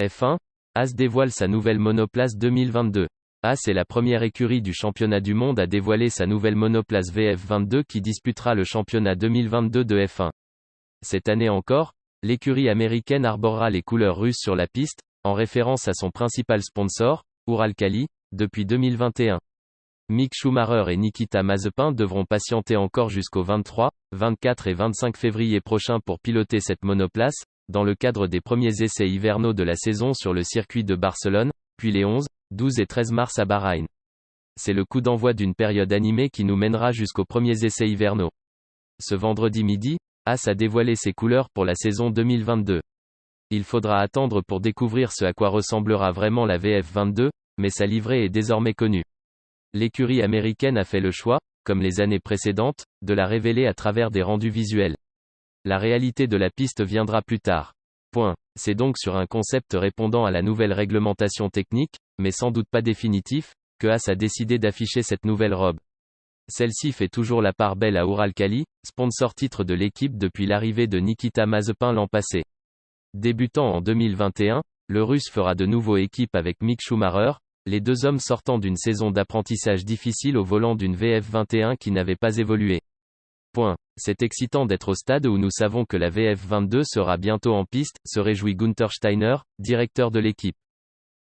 F1, Haas dévoile sa nouvelle monoplace 2022. Haas est la première écurie du championnat du monde à dévoiler sa nouvelle monoplace VF22 qui disputera le championnat 2022 de F1. Cette année encore, l'écurie américaine arborera les couleurs russes sur la piste, en référence à son principal sponsor, Uralkali, depuis 2021. Mick Schumacher et Nikita Mazepin devront patienter encore jusqu'au 23, 24 et 25 février prochain pour piloter cette monoplace, dans le cadre des premiers essais hivernaux de la saison sur le circuit de Barcelone, puis les 11, 12 et 13 mars à Bahreïn. C'est le coup d'envoi d'une période animée qui nous mènera jusqu'aux premiers essais hivernaux. Ce vendredi midi, Haas a dévoilé ses couleurs pour la saison 2022. Il faudra attendre pour découvrir ce à quoi ressemblera vraiment la VF22, mais sa livrée est désormais connue. L'écurie américaine a fait le choix, comme les années précédentes, de la révéler à travers des rendus visuels. La réalité de la piste viendra plus tard. C'est donc sur un concept répondant à la nouvelle réglementation technique, mais sans doute pas définitif, que Haas a décidé d'afficher cette nouvelle robe. Celle-ci fait toujours la part belle à Uralkali, sponsor titre de l'équipe depuis l'arrivée de Nikita Mazepin l'an passé. Débutant en 2021, le Russe fera de nouveau équipe avec Mick Schumacher, les deux hommes sortant d'une saison d'apprentissage difficile au volant d'une VF21 qui n'avait pas évolué. C'est excitant d'être au stade où nous savons que la VF22 sera bientôt en piste, se réjouit Günther Steiner, directeur de l'équipe.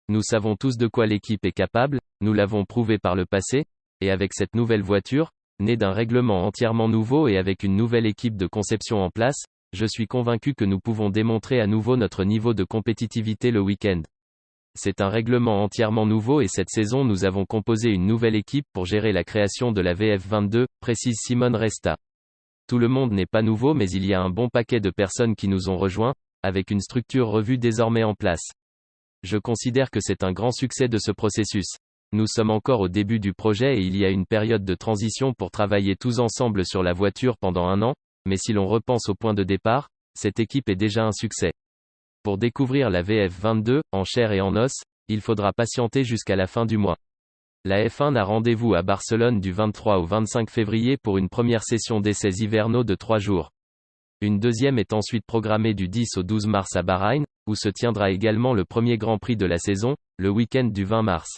Nous savons tous de quoi l'équipe est capable, nous l'avons prouvé par le passé, et avec cette nouvelle voiture, née d'un règlement entièrement nouveau et avec une nouvelle équipe de conception en place, je suis convaincu que nous pouvons démontrer à nouveau notre niveau de compétitivité le week-end. C'est un règlement entièrement nouveau et cette saison nous avons composé une nouvelle équipe pour gérer la création de la VF22, précise Simone Resta. Tout le monde n'est pas nouveau mais il y a un bon paquet de personnes qui nous ont rejoints, avec une structure revue désormais en place. Je considère que c'est un grand succès de ce processus. Nous sommes encore au début du projet et il y a une période de transition pour travailler tous ensemble sur la voiture pendant un an, mais si l'on repense au point de départ, cette équipe est déjà un succès. Pour découvrir la VF22, en chair et en os, il faudra patienter jusqu'à la fin du mois. La F1 a rendez-vous à Barcelone du 23 au 25 février pour une première session d'essais hivernaux de 3 jours. Une deuxième est ensuite programmée du 10 au 12 mars à Bahreïn, où se tiendra également le premier Grand Prix de la saison, le week-end du 20 mars.